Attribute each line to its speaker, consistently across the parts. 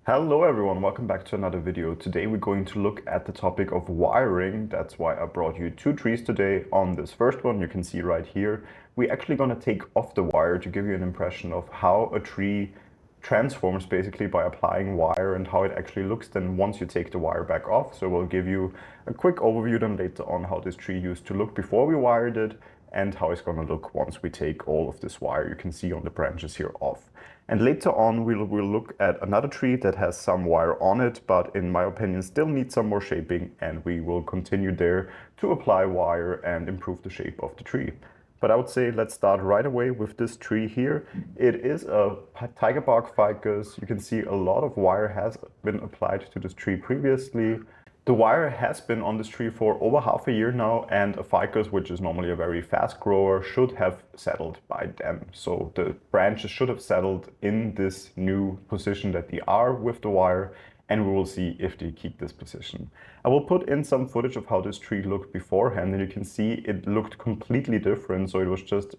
Speaker 1: Hello everyone, welcome back to another video. Today we're going to look at the topic of wiring. That's why I brought you two trees today. On this first one, you can see right here, we're actually going to take off the wire to give you an impression of how a tree transforms basically by applying wire and how it actually looks then once you take the wire back off. So we'll give you a quick overview then later on how this tree used to look before we wired it and how it's going to look once we take all of this wire you can see on the branches here off. And later on we'll look at another tree that has some wire on it, but in my opinion still needs some more shaping, and we will continue there to apply wire and improve the shape of the tree. But I would say let's start right away with this tree here. It is a tiger bark ficus. You can see a lot of wire has been applied to this tree previously. The wire has been on this tree for over half a year now, and a ficus, which is normally a very fast grower, should have settled by then. So the branches should have settled in this new position that they are with the wire, and we will see if they keep this position. I will put in some footage of how this tree looked beforehand, and you can see it looked completely different. So it was just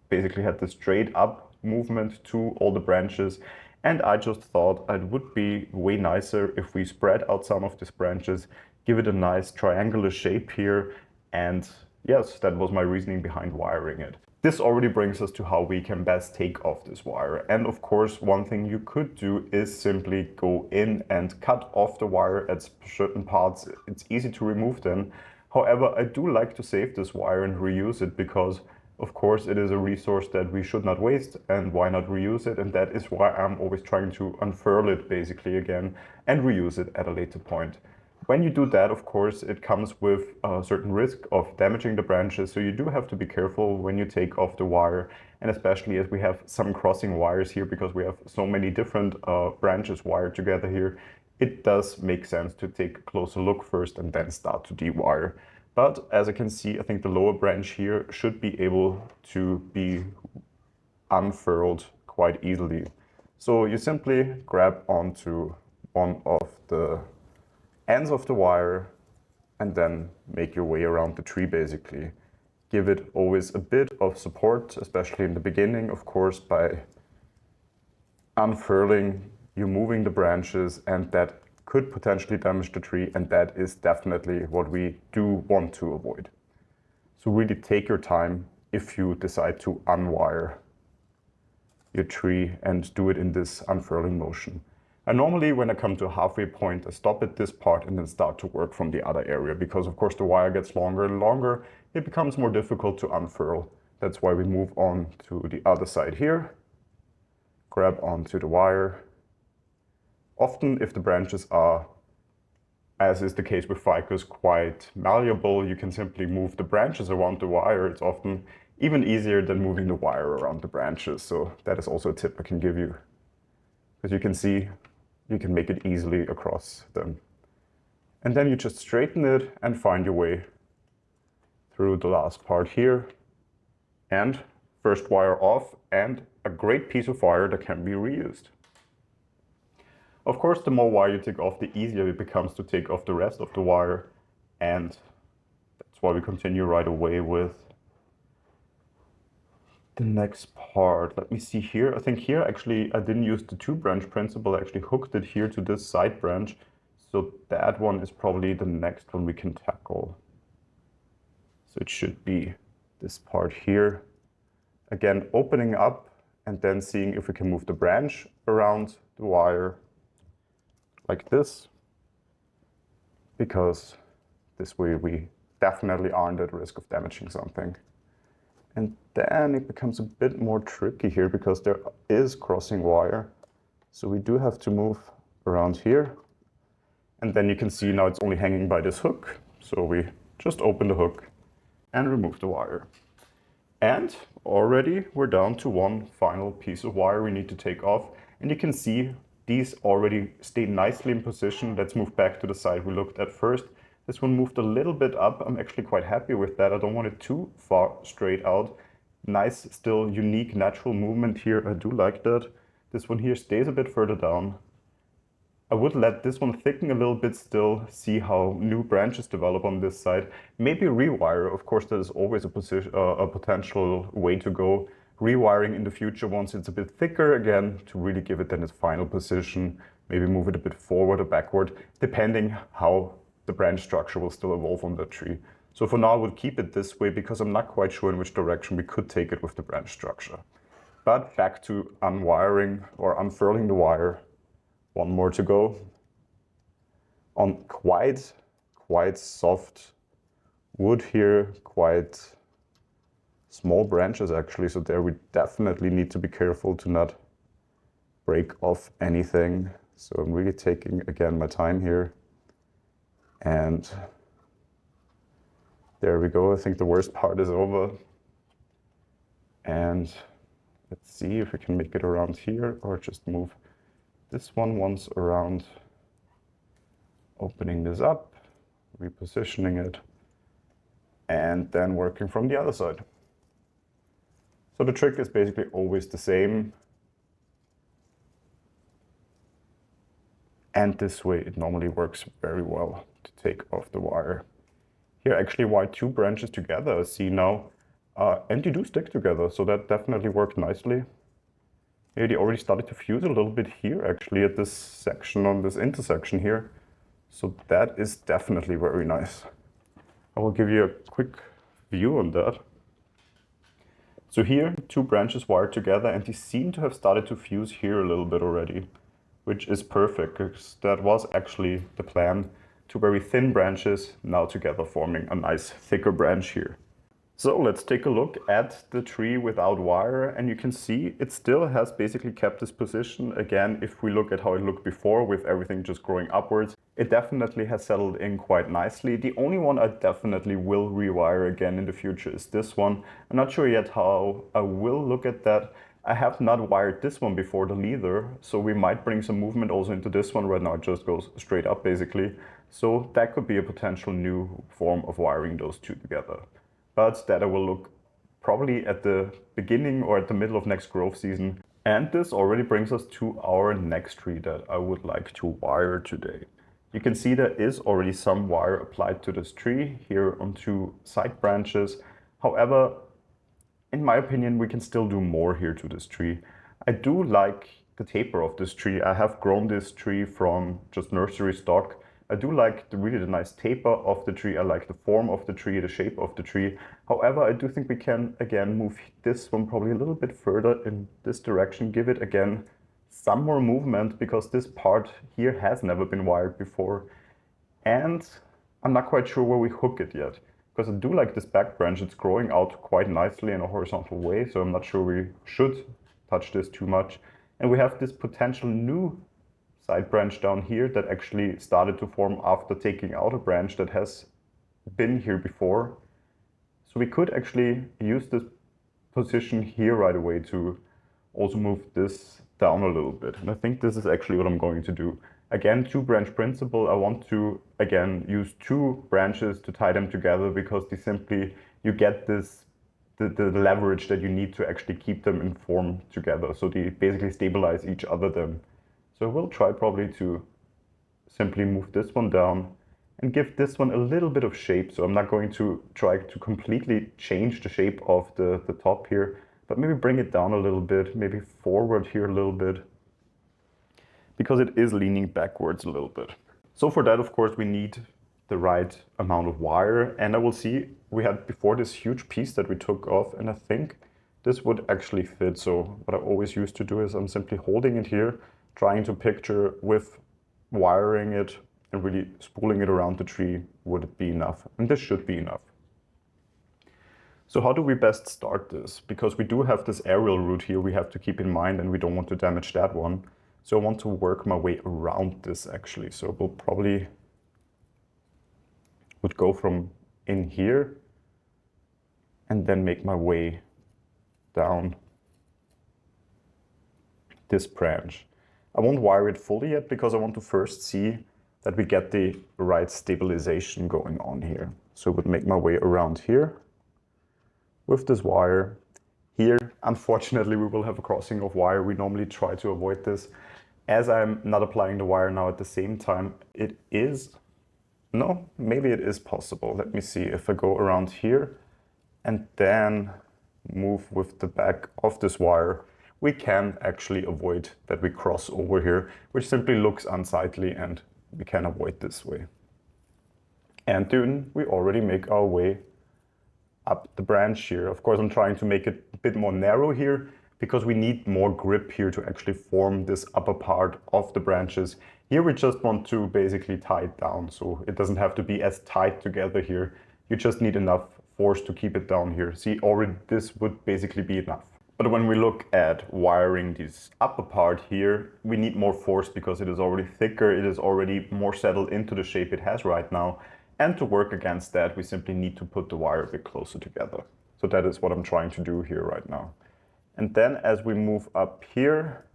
Speaker 1: basically had this straight up movement to all the branches. And I just thought it would be way nicer if we spread out some of these branches, give it a nice triangular shape here. And yes, that was my reasoning behind wiring it. This already brings us to how we can best take off this wire. And of course, one thing you could do is simply go in and cut off the wire at certain parts. It's easy to remove them. However, I do like to save this wire and reuse it because of course, it is a resource that we should not waste, and why not reuse it? And that is why I'm always trying to unfurl it basically again and reuse it at a later point. When you do that, of course, it comes with a certain risk of damaging the branches, so you do have to be careful when you take off the wire, and especially as we have some crossing wires here because we have so many different branches wired together here, it does make sense to take a closer look first and then start to de-wire. But as I can see, I think the lower branch here should be able to be unfurled quite easily. So you simply grab onto one of the ends of the wire and then make your way around the tree basically. Give it always a bit of support, especially in the beginning, of course, by unfurling, you're moving the branches, and that could potentially damage the tree, and that is definitely what we do want to avoid. So really take your time if you decide to unwire your tree and do it in this unfurling motion. And normally when I come to a halfway point, I stop at this part and then start to work from the other area because of course the wire gets longer and longer, it becomes more difficult to unfurl. That's why we move on to the other side here, grab onto the wire. Often, if the branches are, as is the case with ficus, quite malleable, you can simply move the branches around the wire. It's often even easier than moving the wire around the branches. So that is also a tip I can give you. As you can see, you can make it easily across them. And then you just straighten it and find your way through the last part here. And first wire off, and a great piece of wire that can be reused. Of course, the more wire you take off, the easier it becomes to take off the rest of the wire, and that's why we continue right away with the next part. Let me see here. I think here actually I didn't use the two branch principle. I actually hooked it here to this side branch, so that one is probably the next one we can tackle. So it should be this part here. Again, opening up and then seeing if we can move the branch around the wire like this, because this way we definitely aren't at risk of damaging something. And then it becomes a bit more tricky here because there is crossing wire. So we do have to move around here. And then you can see now it's only hanging by this hook. So we just open the hook and remove the wire. And already we're down to one final piece of wire we need to take off. And you can see these already stay nicely in position. Let's move back to the side we looked at first. This one moved a little bit up. I'm actually quite happy with that. I don't want it too far straight out. Nice, still unique, natural movement here. I do like that. This one here stays a bit further down. I would let this one thicken a little bit still, see how new branches develop on this side. Maybe rewire, of course, that is always a potential way to go. Rewiring in the future once it's a bit thicker again to really give it then its final position maybe move it a bit forward or backward, depending how the branch structure will still evolve on the tree. So for now, I would keep it this way because I'm not quite sure in which direction we could take it with the branch structure. But back to unwiring or unfurling the wire. One more to go. On quite soft wood here, quite small branches actually, so there we definitely need to be careful to not break off anything. So I'm really taking, again, my time here. And there we go. I think the worst part is over. And let's see if we can make it around here or just move this one once around, opening this up, repositioning it, and then working from the other side. So the trick is basically always the same. And this way it normally works very well to take off the wire. Here actually wire two branches together, see now, and they do stick together, so that definitely worked nicely. Yeah, they already started to fuse a little bit here actually at this section, on this intersection here. So that is definitely very nice. I will give you a quick view on that. So here, two branches wired together, and they seem to have started to fuse here a little bit already, which is perfect, because that was actually the plan. Two very thin branches now together forming a nice thicker branch here. So let's take a look at the tree without wire, and you can see it still has basically kept this position. Again, if we look at how it looked before with everything just growing upwards, it definitely has settled in quite nicely. The only one I definitely will rewire again in the future is this one. I'm not sure yet how I will look at that. I have not wired this one before, the leader, so we might bring some movement also into this one. Right now it just goes straight up basically. So that could be a potential new form of wiring those two together. But that I will look probably at the beginning or at the middle of next growth season. And this already brings us to our next tree that I would like to wire today. You can see there is already some wire applied to this tree here on two side branches. However, in my opinion, we can still do more here to this tree. I do like the taper of this tree. I have grown this tree from just nursery stock. I do like really the nice taper of the tree. I like the form of the tree, the shape of the tree. However, I do think we can again move this one probably a little bit further in this direction, give it again some more movement, because this part here has never been wired before. And I'm not quite sure where we hook it yet, because I do like this back branch. It's growing out quite nicely in a horizontal way, so I'm not sure we should touch this too much. And we have this potential new side branch down here that actually started to form after taking out a branch that has been here before. So we could actually use this position here right away to also move this down a little bit. And I think this is actually what I'm going to do. Again, two branch principle. I want to, again, use two branches to tie them together, because they simply, you get this, the leverage that you need to actually keep them in form together. So they basically stabilize each other then. So we'll try probably to simply move this one down and give this one a little bit of shape. So I'm not going to try to completely change the shape of the top here, but maybe bring it down a little bit, maybe forward here a little bit, because it is leaning backwards a little bit. So for that, of course, we need the right amount of wire. And I will see, we had before this huge piece that we took off, and I think this would actually fit. So what I always used to do is I'm simply holding it here, trying to picture with wiring it and really spooling it around the tree, would it be enough? And this should be enough. So how do we best start this? Because we do have this aerial root here we have to keep in mind, and we don't want to damage that one. So I want to work my way around this actually. So we'll probably would go from in here and then make my way down this branch. I won't wire it fully yet, because I want to first see that we get the right stabilization going on here. So I would make my way around here with this wire. Here, unfortunately, we will have a crossing of wire. We normally try to avoid this. As I'm not applying the wire now at the same time, it is, no, maybe it is possible. Let me see if I go around here and then move with the back of this wire. we can actually avoid that we cross over here, which simply looks unsightly, and we can avoid this way. And then we already make our way up the branch here. Of course, I'm trying to make it a bit more narrow here because we need more grip here to actually form this upper part of the branches. Here we just want to basically tie it down, so it doesn't have to be as tight together here. You just need enough force to keep it down here. See, already this would basically be enough. But when we look at wiring this upper part here, we need more force because it is already thicker, it is already more settled into the shape it has right now. And to work against that, we simply need to put the wire a bit closer together. So that is what I'm trying to do here right now. And then as we move up here,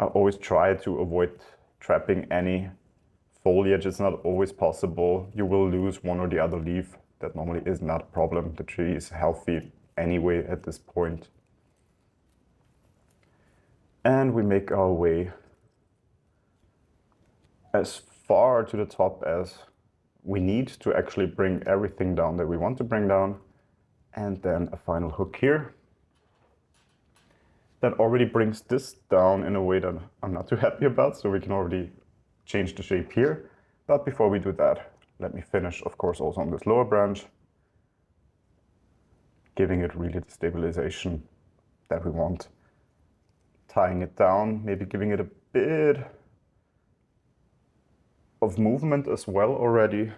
Speaker 1: I always try to avoid trapping any foliage. It's not always possible. You will lose one or the other leaf. That normally is not a problem. The tree is healthy anyway at this point. And we make our way as far to the top as we need to actually bring everything down that we want to bring down. And then a final hook here. That already brings this down in a way that I'm not too happy about, so we can already change the shape here. But before we do that, let me finish, of course, also on this lower branch, giving it really the stabilization that we want. Tying it down, maybe giving it a bit of movement as well already.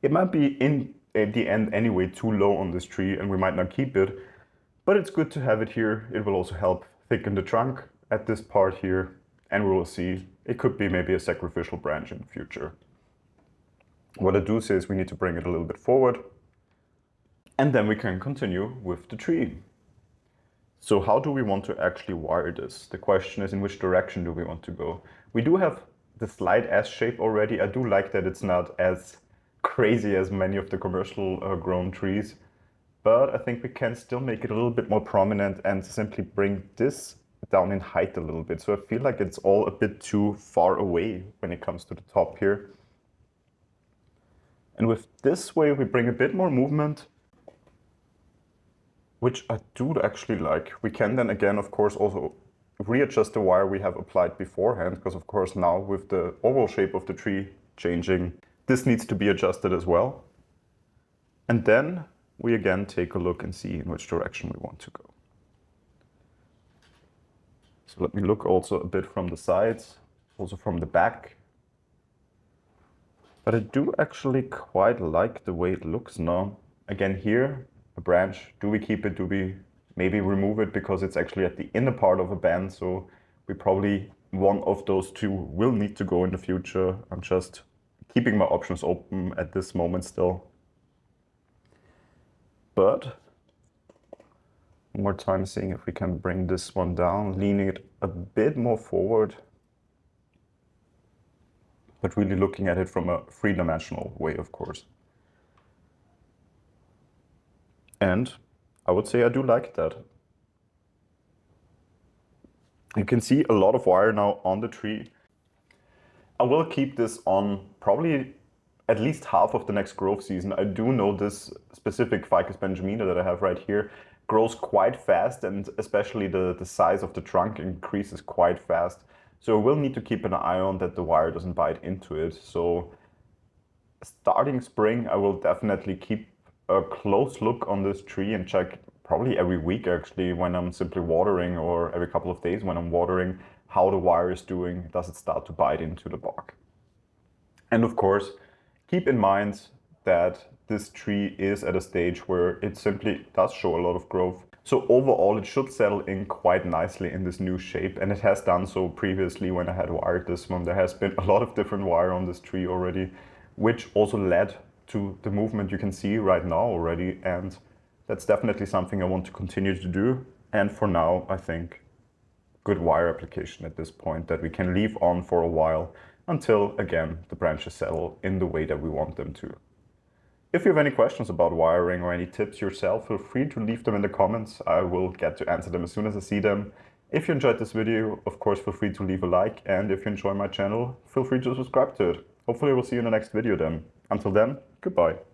Speaker 1: It might be in at the end anyway too low on this tree and we might not keep it, but it's good to have it here. It will also help thicken the trunk at this part here, and we will see. It could be maybe a sacrificial branch in the future. What I do say is we need to bring it a little bit forward, and then we can continue with the tree. So how do we want to actually wire this? The question is, in which direction do we want to go? We do have the slight S shape already. I do like that it's not as crazy as many of the commercial grown trees, but I think we can still make it a little bit more prominent and simply bring this down in height a little bit. So I feel like it's all a bit too far away when it comes to the top here. And with this way, we bring a bit more movement, which I do actually like. We can then again, of course, also readjust the wire we have applied beforehand, because of course now with the oval shape of the tree changing, this needs to be adjusted as well. And then we again take a look and see in which direction we want to go. So let me look also a bit from the sides, also from the back. But I do actually quite like the way it looks now. Again here, a branch, do we keep it? Do we maybe remove it because it's actually at the inner part of a band? So we probably, one of those two will need to go in the future. I'm just keeping my options open at this moment still. But one more time, seeing if we can bring this one down, leaning it a bit more forward, but really looking at it from a three-dimensional way, of course. And I would say I do like that. You can see a lot of wire now on the tree. I will keep this on probably at least half of the next growth season. I do know this specific Ficus benjamina that I have right here grows quite fast, and especially the size of the trunk increases quite fast. So we'll need to keep an eye on that the wire doesn't bite into it. So starting spring, I will definitely keep a close look on this tree and check probably every week actually when I'm simply watering, or every couple of days when I'm watering, how the wire is doing. Does it start to bite into the bark? And of course, keep in mind that this tree is at a stage where it simply does show a lot of growth. So overall, it should settle in quite nicely in this new shape, and it has done so previously when I had wired this one. There has been a lot of different wire on this tree already, which also led to the movement you can see right now already, and that's definitely something I want to continue to do. And for now, I think good wire application at this point that we can leave on for a while until, again, the branches settle in the way that we want them to. If you have any questions about wiring or any tips yourself, feel free to leave them in the comments. I will get to answer them as soon as I see them. If you enjoyed this video, of course, feel free to leave a like, and if you enjoy my channel, feel free to subscribe to it. Hopefully I will see you in the next video then. Until then, goodbye.